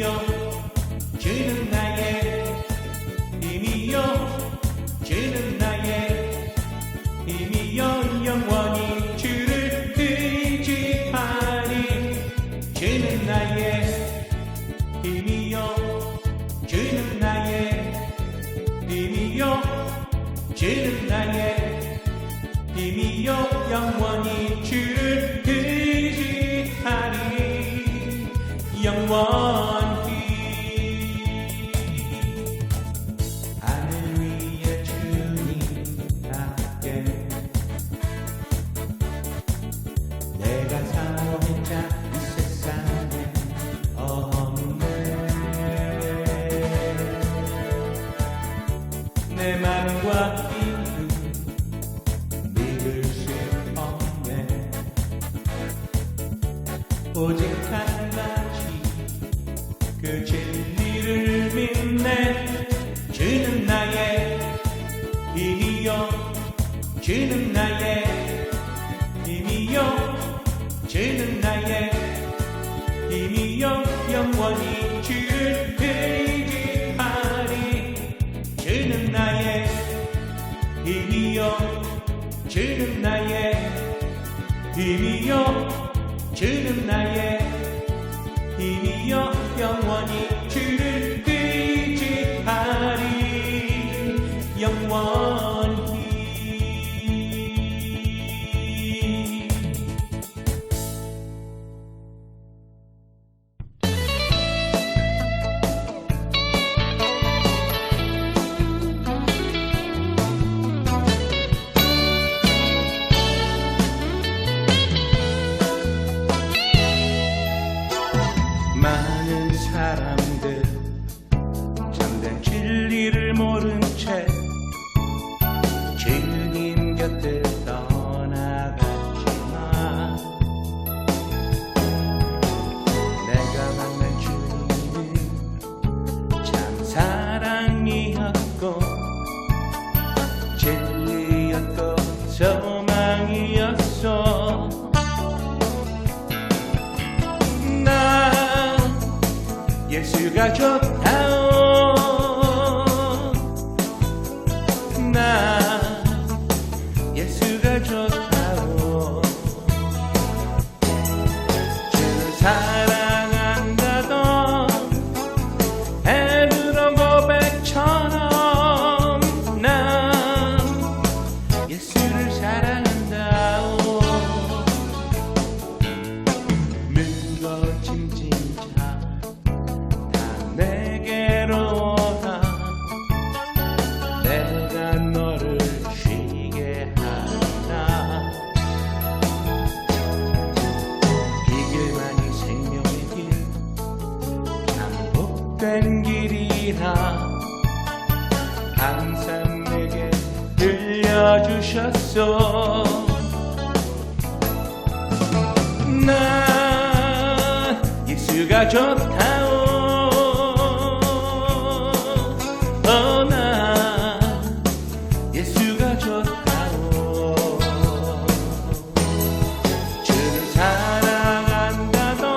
힘이여 주는 나의 힘이여 주는 나의 힘이여 영원히 주를 의지하리 주는 나의 힘이여 주는 나의 힘이여 주는 나의 힘이여 영원히 주를 의지하리 영원히 하늘 위에 주님 함께 내가 사모했자 이 세상에 없네 내 맘과 힘은 믿을 수 없네 오직 한 가지 그 진리를 믿네 주는 나의 힘이여 주는 나의 힘이여 주는 나의 힘이여 영원히 주를 의지하리 주는 나의 힘이여 주는 나의 힘이여 주는 나의 힘이여 영원히 주를 의지하리 영원히 많은 사람들 참된 진리를 모른 채 주님 곁을 떠나갔지만 내가 만난 주님은 참 사랑이었고 진리였고 소망이었어 예수가 좋다오 나 예수가 좋다오 주를 사랑한다던 베드로 고백처럼 난 예수를 사랑한다오 물거짐진 자 내게로 오라 내가 너를 쉬게 하리라 이 길만이 생명의 길 참 복된 길이라 항상 내게 들려주셨소 난 예수가 좋다오 나 예수가 좋다오 주를 사랑한다던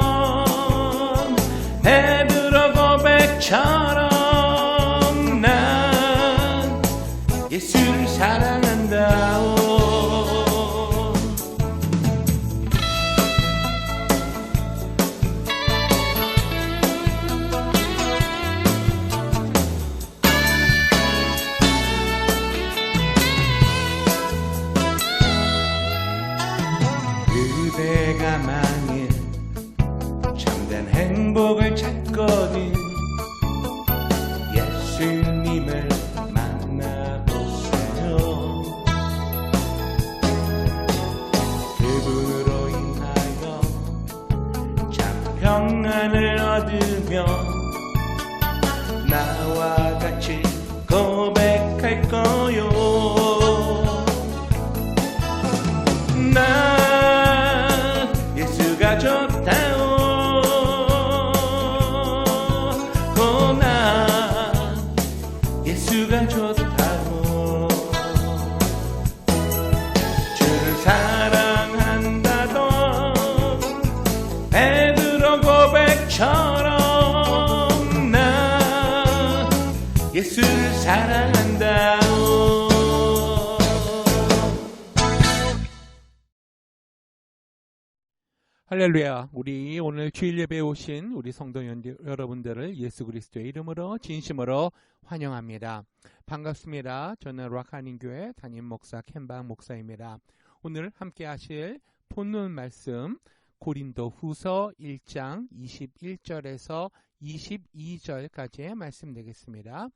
베드로 고백처럼 난 예수를 사랑한다오 그대가 만일 참된 행복을 찾거든 예수님을 만나보세요 그분으로 인하여 참 평안을 얻으며 나와 같이 고백할 거요 난 예수가 좋다오 난 예수가 좋다오 주를 사랑한다던 베드로 고백처럼 사랑한다오. 할렐루야. 우리 오늘 주일 예배에 오신 우리 성도 여러분들을 예수 그리스도의 이름으로 진심으로 환영합니다. 반갑습니다. 저는 락하닝교회 담임 목사 켄방 목사입니다. 오늘 함께 하실 본문 말씀 고린도 후서 1장 21절에서 22절까지의 말씀 되겠습니다.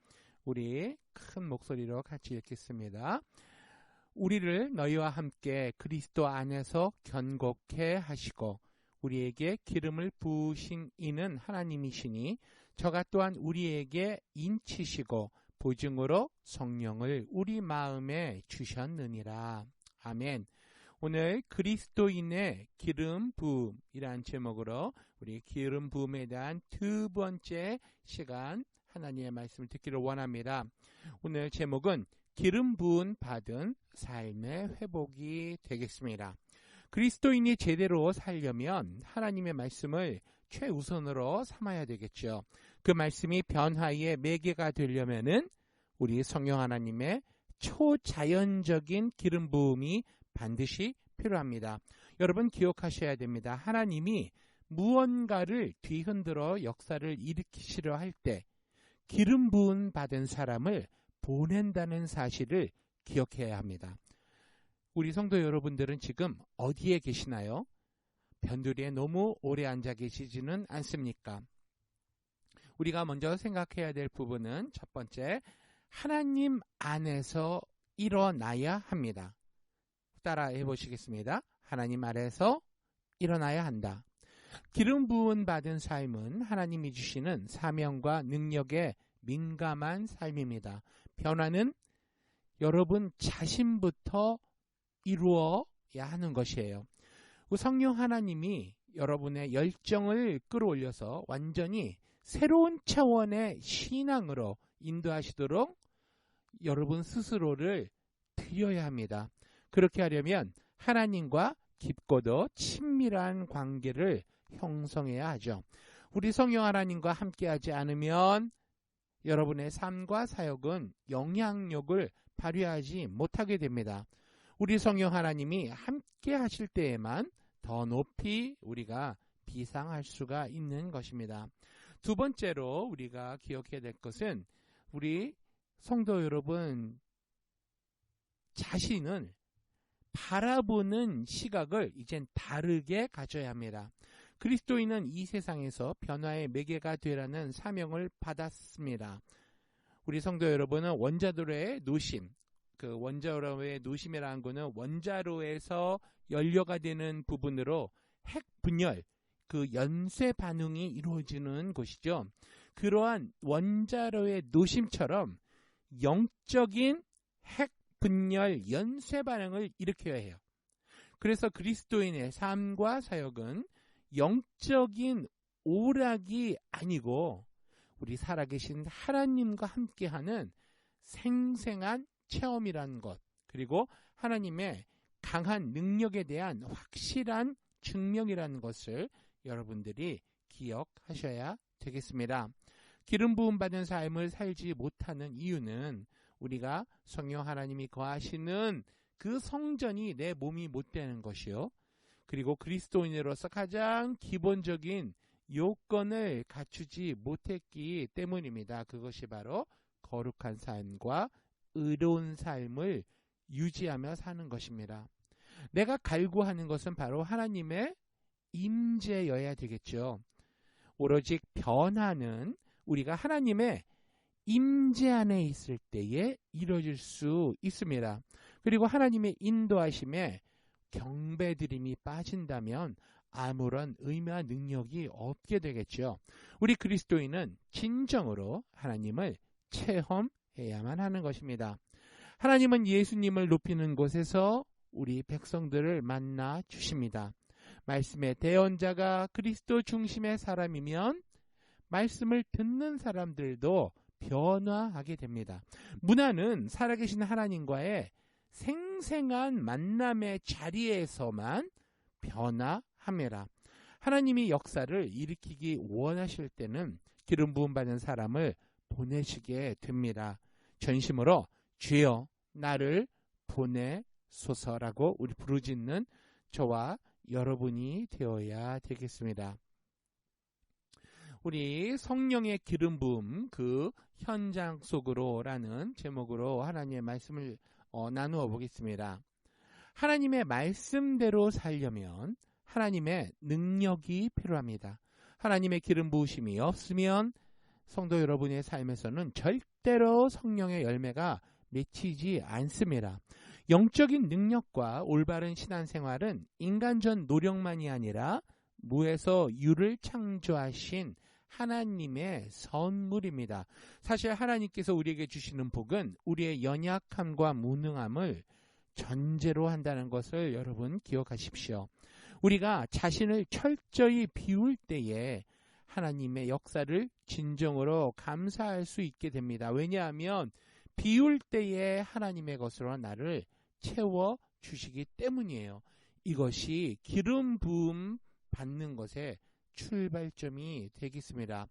우리 큰 목소리로 같이 읽겠습니다. 우리를 너희와 함께 그리스도 안에서 견고케 하시고 우리에게 기름을 부으신 이는 하나님이시니 저가 또한 우리에게 인치시고 보증으로 성령을 우리 마음에 주셨느니라. 아멘. 오늘 그리스도인의 기름 부음이란 제목으로 우리 기름 부음에 대한 두 번째 시간 하나님의 말씀을 듣기를 원합니다. 오늘 제목은 기름 부음 받은 삶의 회복이 되겠습니다. 그리스도인이 제대로 살려면 하나님의 말씀을 최우선으로 삼아야 되겠죠. 그 말씀이 변화의 매개가 되려면은 우리 성령 하나님의 초자연적인 기름 부음이 반드시 필요합니다. 여러분 기억하셔야 됩니다. 하나님이 무언가를 뒤흔들어 역사를 일으키시려 할 때 기름 부음 받은 사람을 보낸다는 사실을 기억해야 합니다. 우리 성도 여러분들은 지금 어디에 계시나요? 변두리에 너무 오래 앉아 계시지는 않습니까? 우리가 먼저 생각해야 될 부분은 첫 번째, 하나님 안에서 일어나야 합니다. 따라해 보시겠습니다. 하나님 아래서 일어나야 한다. 기름 부음 받은 삶은 하나님이 주시는 사명과 능력에 민감한 삶입니다. 변화는 여러분 자신부터 이루어야 하는 것이에요. 성령 하나님이 여러분의 열정을 끌어올려서 완전히 새로운 차원의 신앙으로 인도하시도록 여러분 스스로를 드려야 합니다. 그렇게 하려면 하나님과 깊고도 친밀한 관계를 형성해야 하죠. 우리 성령 하나님과 함께하지 않으면 여러분의 삶과 사역은 영향력을 발휘하지 못하게 됩니다. 우리 성령 하나님이 함께 하실 때에만 더 높이 우리가 비상할 수가 있는 것입니다. 두 번째로 우리가 기억해야 될 것은 우리 성도 여러분 자신을 바라보는 시각을 이젠 다르게 가져야 합니다. 그리스도인은 이 세상에서 변화의 매개가 되라는 사명을 받았습니다. 우리 성도 여러분은 원자로의 노심, 그 원자로의 노심이라는 것은 원자로에서 연료가 되는 부분으로 핵 분열, 그 연쇄 반응이 이루어지는 곳이죠. 그러한 원자로의 노심처럼 영적인 핵 분열 연쇄 반응을 일으켜야 해요. 그래서 그리스도인의 삶과 사역은 영적인 오락이 아니고 우리 살아계신 하나님과 함께하는 생생한 체험이라는 것, 그리고 하나님의 강한 능력에 대한 확실한 증명이라는 것을 여러분들이 기억하셔야 되겠습니다. 기름 부음 받은 삶을 살지 못하는 이유는 우리가 성령 하나님이 거하시는 그 성전이 내 몸이 못 되는 것이요, 그리고 그리스도인으로서 가장 기본적인 요건을 갖추지 못했기 때문입니다. 그것이 바로 거룩한 삶과 의로운 삶을 유지하며 사는 것입니다. 내가 갈구하는 것은 바로 하나님의 임재여야 되겠죠. 오로지 변화는 우리가 하나님의 임재 안에 있을 때에 이루어질 수 있습니다. 그리고 하나님의 인도하심에 경배드림이 빠진다면 아무런 의미와 능력이 없게 되겠죠. 우리 그리스도인은 진정으로 하나님을 체험해야만 하는 것입니다. 하나님은 예수님을 높이는 곳에서 우리 백성들을 만나 주십니다. 말씀의 대언자가 그리스도 중심의 사람이면 말씀을 듣는 사람들도 변화하게 됩니다. 문화는 살아계신 하나님과의 생생한 만남의 자리에서만 변화합니다. 하나님이 역사를 일으키기 원하실 때는 기름 부음 받은 사람을 보내시게 됩니다. 전심으로 주여 나를 보내소서라고 우리 부르짖는 저와 여러분이 되어야 되겠습니다. 우리 성령의 기름 부음 그 현장 속으로라는 제목으로 하나님의 말씀을 나누어 보겠습니다. 하나님의 말씀대로 살려면 하나님의 능력이 필요합니다. 하나님의 기름 부으심이 없으면 성도 여러분의 삶에서는 절대로 성령의 열매가 맺히지 않습니다. 영적인 능력과 올바른 신앙생활은 인간적 노력만이 아니라 무에서 유를 창조하신 하나님의 선물입니다. 사실 하나님께서 우리에게 주시는 복은 우리의 연약함과 무능함을 전제로 한다는 것을 여러분 기억하십시오. 우리가 자신을 철저히 비울 때에 하나님의 역사를 진정으로 감사할 수 있게 됩니다. 왜냐하면 비울 때에 하나님의 것으로 나를 채워 주시기 때문이에요. 이것이 기름 부음 받는 것의 출발점이 되겠습니다.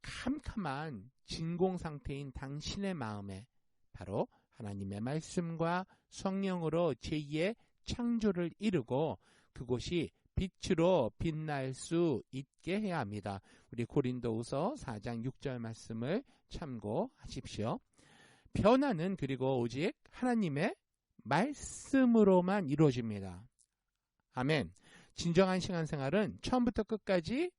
캄캄한 진공 상태인 당신의 마음에 바로 하나님의 말씀과 성령으로 제2의 창조를 이루고 그곳이 빛으로 빛날 수 있게 해야 합니다. 우리 고린도후서 4장 6절 말씀을 참고하십시오. 변화는 그리고 오직 하나님의 말씀으로만 이루어집니다. 아멘. 진정한 신앙생활은 처음부터 끝까지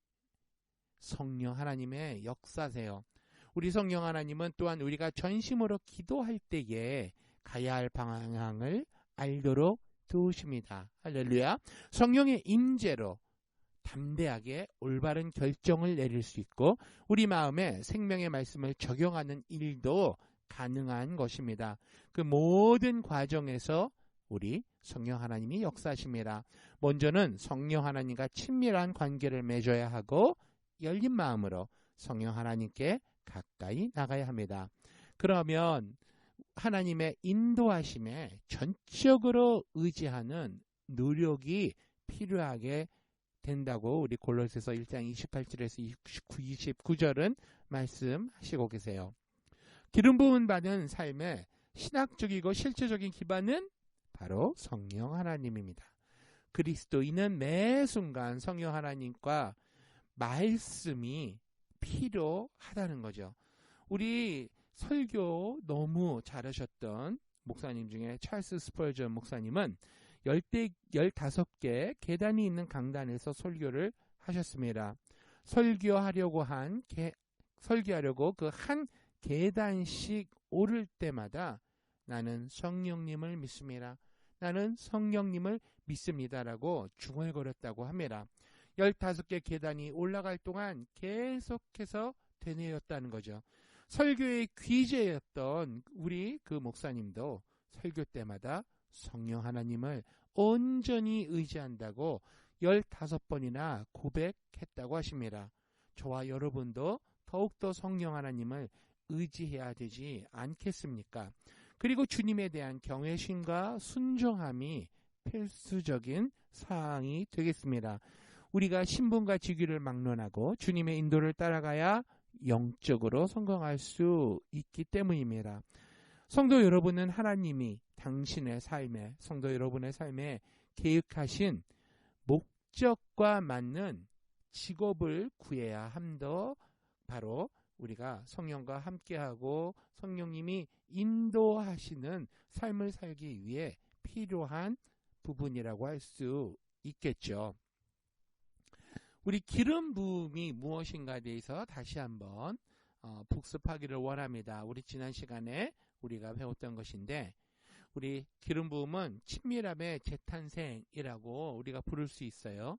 성령 하나님의 역사세요. 우리 성령 하나님은 또한 우리가 전심으로 기도할 때에 가야 할 방향을 알도록 도우십니다. 할렐루야. 성령의 임재로 담대하게 올바른 결정을 내릴 수 있고 우리 마음에 생명의 말씀을 적용하는 일도 가능한 것입니다. 그 모든 과정에서 우리 성령 하나님이 역사하십니다. 먼저는 성령 하나님과 친밀한 관계를 맺어야 하고 열린 마음으로 성령 하나님께 가까이 나가야 합니다. 그러면 하나님의 인도하심에 전적으로 의지하는 노력이 필요하게 된다고 우리 골로새서 1장 28절에서 29절은 말씀하시고 계세요. 기름 부음 받은 삶의 신학적이고 실제적인 기반은 바로 성령 하나님입니다. 그리스도인은 매 순간 성령 하나님과 말씀이 필요하다는 거죠. 우리 설교 너무 잘하셨던 목사님 중에 찰스 스펄전 목사님은 15개 계단이 있는 강단에서 설교를 하셨습니다. 설교하려고 그 한 계단씩 오를 때마다 나는 성령님을 믿습니다. 나는 성령님을 믿습니다라고 중얼거렸다고 합니다. 15개 계단이 올라갈 동안 계속해서 되뇌었다는 거죠. 설교의 귀재였던 우리 그 목사님도 설교 때마다 성령 하나님을 온전히 의지한다고 15번이나 고백했다고 하십니다. 저와 여러분도 더욱더 성령 하나님을 의지해야 되지 않겠습니까? 그리고 주님에 대한 경외심과 순종함이 필수적인 사항이 되겠습니다. 우리가 신분과 직위를 막론하고 주님의 인도를 따라가야 영적으로 성공할 수 있기 때문입니다. 성도 여러분은 하나님이 당신의 삶에, 성도 여러분의 삶에 계획하신 목적과 맞는 직업을 구해야 함도 바로 우리가 성령과 함께하고 성령님이 인도하시는 삶을 살기 위해 필요한 부분이라고 할 수 있겠죠. 우리 기름 부음이 무엇인가에 대해서 다시 한번 복습하기를 원합니다. 우리 지난 시간에 우리가 배웠던 것인데 우리 기름 부음은 친밀함의 재탄생이라고 우리가 부를 수 있어요.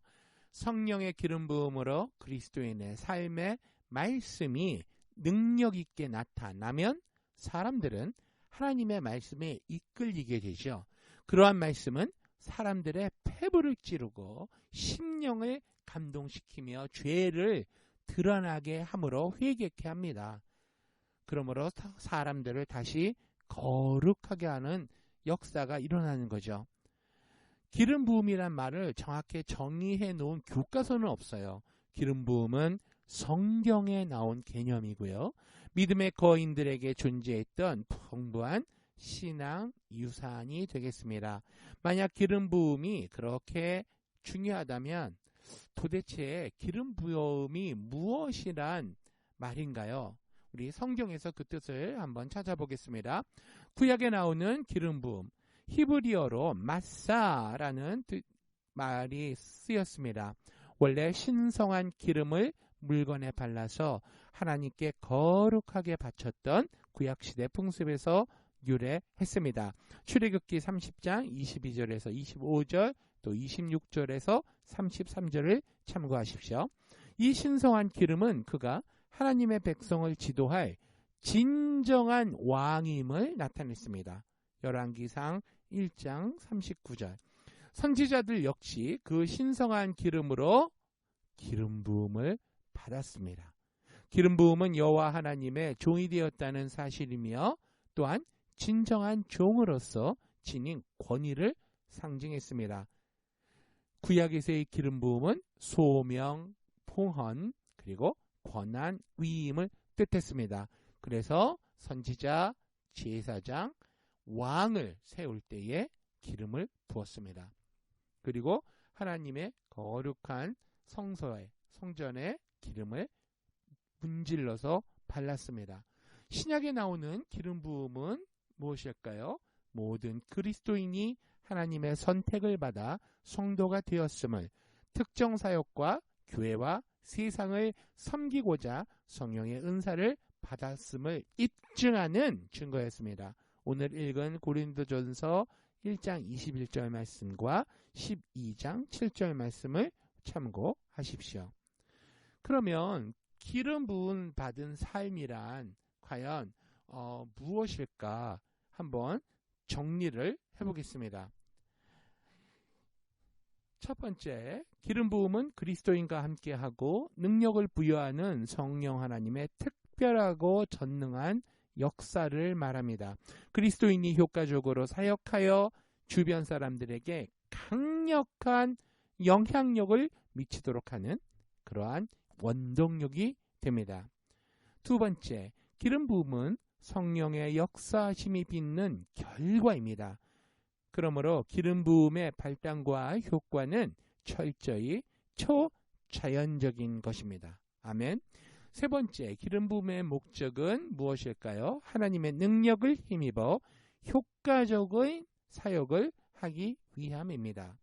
성령의 기름 부음으로 그리스도인의 삶의 말씀이 능력 있게 나타나면 사람들은 하나님의 말씀에 이끌리게 되죠. 그러한 말씀은 사람들의 폐부를 찌르고 심령을 감동시키며 죄를 드러나게 함으로 회개케 합니다. 그러므로 사람들을 다시 거룩하게 하는 역사가 일어나는 거죠. 기름 부음이란 말을 정확히 정의해 놓은 교과서는 없어요. 기름 부음은 성경에 나온 개념이고요. 믿음의 거인들에게 존재했던 풍부한 신앙 유산이 되겠습니다. 만약 기름 부음이 그렇게 중요하다면 도대체 기름 부음이 무엇이란 말인가요? 우리 성경에서 그 뜻을 한번 찾아보겠습니다. 구약에 나오는 기름 부음, 히브리어로 마사라는 말이 쓰였습니다. 원래 신성한 기름을 물건에 발라서 하나님께 거룩하게 바쳤던 구약시대 풍습에서 유래했습니다. 출애굽기 30장 22절에서 25절 또 26절에서 33절을 참고하십시오. 이 신성한 기름은 그가 하나님의 백성을 지도할 진정한 왕임을 나타냈습니다. 열왕기상 1장 39절. 선지자들 역시 그 신성한 기름으로 기름 부음을 받았습니다. 기름 부음은 여호와 하나님의 종이 되었다는 사실이며 또한 진정한 종으로서 지닌 권위를 상징했습니다. 구약에서의 기름 부음은 소명, 봉헌, 그리고 권한, 위임을 뜻했습니다. 그래서 선지자, 제사장, 왕을 세울 때에 기름을 부었습니다. 그리고 하나님의 거룩한 성소에, 성전에 기름을 문질러서 발랐습니다. 신약에 나오는 기름 부음은 무엇일까요? 모든 그리스도인이 하나님의 선택을 받아 성도가 되었음을, 특정 사역과 교회와 세상을 섬기고자 성령의 은사를 받았음을 입증하는 증거였습니다. 오늘 읽은 고린도전서 1장 21절 말씀과 12장 7절 말씀을 참고하십시오. 그러면 기름 부음 받은 삶이란 과연 무엇일까 한번 정리를 해보겠습니다. 첫 번째, 기름 부음은 그리스도인과 함께하고 능력을 부여하는 성령 하나님의 특별하고 전능한 역사를 말합니다. 그리스도인이 효과적으로 사역하여 주변 사람들에게 강력한 영향력을 미치도록 하는 그러한 원동력이 됩니다. 두 번째, 기름 부음은 성령의 역사심이 빚는 결과입니다. 그러므로 기름 부음의 발단과 효과는 철저히 초자연적인 것입니다. 아멘. 세 번째, 기름 부음의 목적은 무엇일까요? 하나님의 능력을 힘입어 효과적인 사역을 하기 위함입니다.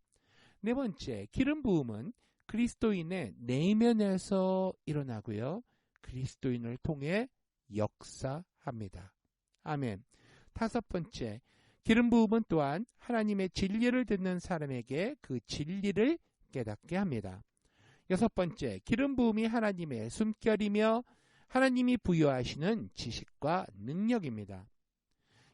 네 번째, 기름 부음은 그리스도인의 내면에서 일어나고요. 그리스도인을 통해 역사합니다. 아멘. 다섯 번째, 기름 부음은 또한 하나님의 진리를 듣는 사람에게 그 진리를 깨닫게 합니다. 여섯 번째, 기름 부음이 하나님의 숨결이며 하나님이 부여하시는 지식과 능력입니다.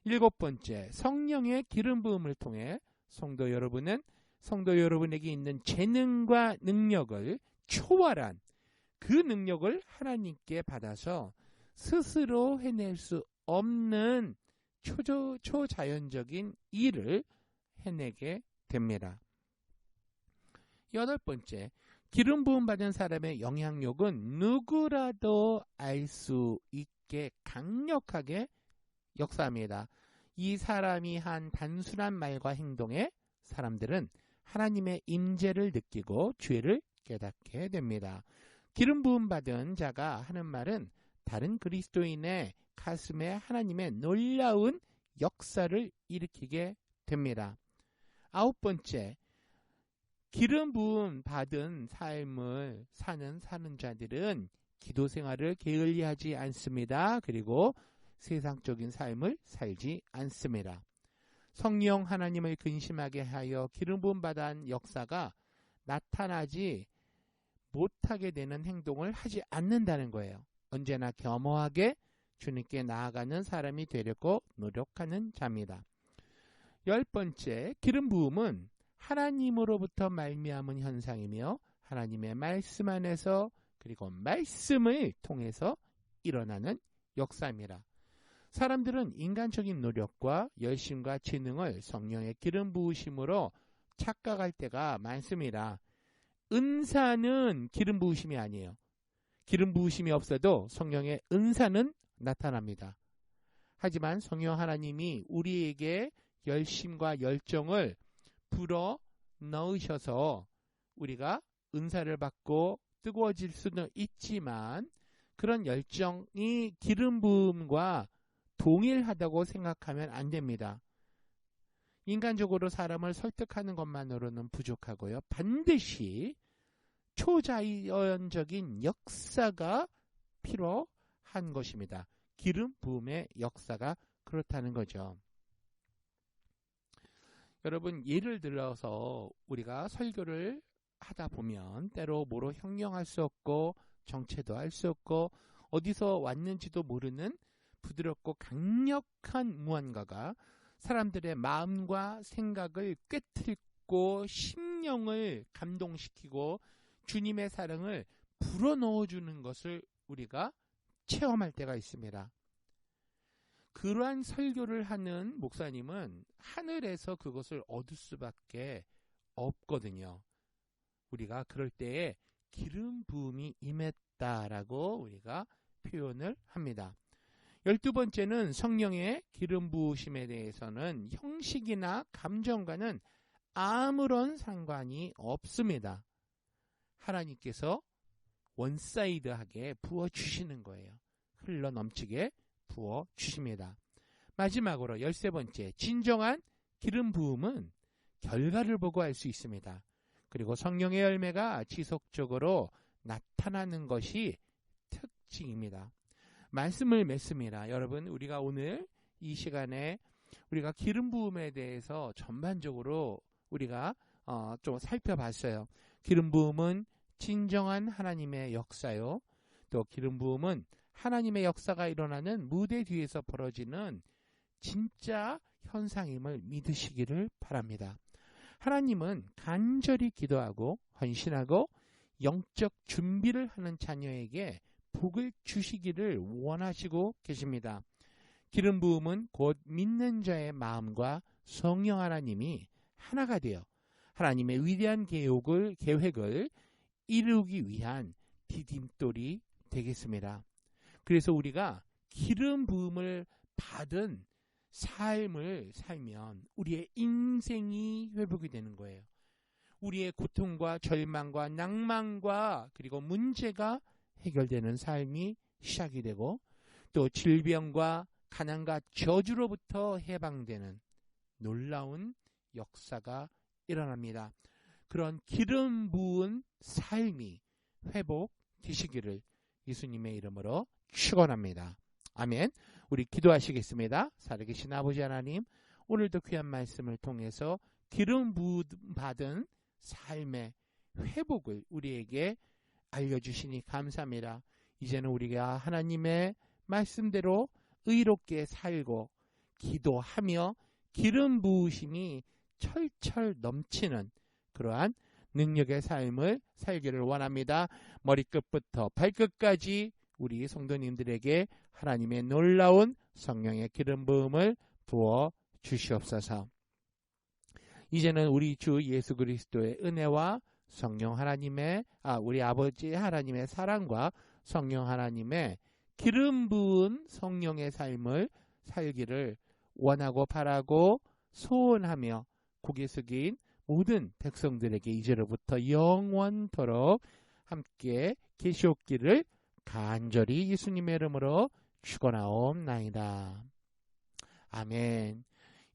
일곱 번째, 성령의 기름 부음을 통해 성도 여러분에게 있는 재능과 능력을 초월한 그 능력을 하나님께 받아서 스스로 해낼 수 없는 초자연적인 일을 해내게 됩니다. 여덟 번째, 기름 부음 받은 사람의 영향력은 누구라도 알 수 있게 강력하게 역사합니다. 이 사람이 한 단순한 말과 행동에 사람들은 하나님의 임재를 느끼고 죄를 깨닫게 됩니다. 기름 부음 받은 자가 하는 말은 다른 그리스도인의 가슴에 하나님의 놀라운 역사를 일으키게 됩니다. 아홉 번째, 기름 부음 받은 삶을 사는 자들은 기도 생활을 게을리하지 않습니다. 그리고 세상적인 삶을 살지 않습니다. 성령 하나님을 근심하게 하여 기름 부음 받은 역사가 나타나지 못하게 되는 행동을 하지 않는다는 거예요. 언제나 겸허하게 주님께 나아가는 사람이 되려고 노력하는 자입니다. 열 번째, 기름 부음은 하나님으로부터 말미암은 현상이며 하나님의 말씀 안에서 그리고 말씀을 통해서 일어나는 역사입니다. 사람들은 인간적인 노력과 열심과 재능을 성령의 기름 부으심으로 착각할 때가 많습니다. 은사는 기름 부으심이 아니에요. 기름 부으심이 없어도 성령의 은사는 나타납니다. 하지만 성령 하나님이 우리에게 열심과 열정을 불어 넣으셔서 우리가 은사를 받고 뜨거워질 수는 있지만 그런 열정이 기름 부음과 동일하다고 생각하면 안 됩니다. 인간적으로 사람을 설득하는 것만으로는 부족하고요. 반드시 초자연적인 역사가 필요한 것입니다. 기름 부음의 역사가 그렇다는 거죠. 여러분, 예를 들어서 우리가 설교를 하다 보면 때로 뭐로 형용할 수 없고 정체도 할 수 없고 어디서 왔는지도 모르는 부드럽고 강력한 무언가가 사람들의 마음과 생각을 꿰뚫고 심령을 감동시키고 주님의 사랑을 불어넣어주는 것을 우리가 체험할 때가 있습니다. 그러한 설교를 하는 목사님은 하늘에서 그것을 얻을 수밖에 없거든요. 우리가 그럴 때에 기름 부음이 임했다라고 우리가 표현을 합니다. 12번째는 성령의 기름 부으심에 대해서는 형식이나 감정과는 아무런 상관이 없습니다. 하나님께서 원사이드하게 부어주시는 거예요. 흘러 넘치게 부어주십니다. 마지막으로 13번째, 진정한 기름 부음은 결과를 보고 알 수 있습니다. 그리고 성령의 열매가 지속적으로 나타나는 것이 특징입니다. 말씀을 맺습니다. 여러분, 우리가 오늘 이 시간에 우리가 기름 부음에 대해서 전반적으로 우리가 좀 살펴봤어요. 기름 부음은 진정한 하나님의 역사요. 또 기름 부음은 하나님의 역사가 일어나는 무대 뒤에서 벌어지는 진짜 현상임을 믿으시기를 바랍니다. 하나님은 간절히 기도하고 헌신하고 영적 준비를 하는 자녀에게 복을 주시기를 원하시고 계십니다. 기름 부음은 곧 믿는 자의 마음과 성령 하나님이 하나가 되어 하나님의 위대한 계획을 이루기 위한 디딤돌이 되겠습니다. 그래서 우리가 기름 부음을 받은 삶을 살면 우리의 인생이 회복이 되는 거예요. 우리의 고통과 절망과 낭만과 그리고 문제가 해결되는 삶이 시작이 되고 또 질병과 가난과 저주로부터 해방되는 놀라운 역사가 일어납니다. 그런 기름 부은 삶이 회복되시기를 예수님의 이름으로 축원합니다. 아멘. 우리 기도하시겠습니다. 살아계신 아버지 하나님, 오늘도 귀한 말씀을 통해서 기름 부음 받은 삶의 회복을 우리에게 알려주시니 감사합니다. 이제는 우리가 하나님의 말씀대로 의롭게 살고 기도하며 기름 부으심이 철철 넘치는 그러한 능력의 삶을 살기를 원합니다. 머리끝부터 발끝까지 우리 성도님들에게 하나님의 놀라운 성령의 기름 부음을 부어 주시옵소서. 이제는 우리 주 예수 그리스도의 은혜와 성령 하나님의 우리 아버지 하나님의 사랑과 성령 하나님의 기름 부은 성령의 삶을 살기를 원하고 바라고 소원하며 고개 숙인 모든 백성들에게 이제로부터 영원토록 함께 계시옵기를 간절히 예수님의 이름으로 축원하옵나이다. 아멘.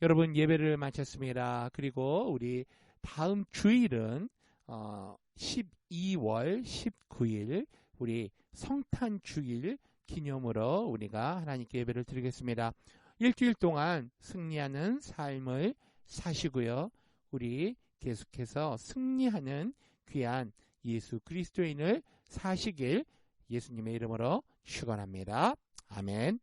여러분, 예배를 마쳤습니다. 그리고 우리 다음 주일은 12월 19일 우리 성탄 주일 기념으로 우리가 하나님께 예배를 드리겠습니다. 일주일 동안 승리하는 삶을 사시고요. 우리 계속해서 승리하는 귀한 예수 그리스도인을 사시길 예수님의 이름으로 축원합니다. 아멘.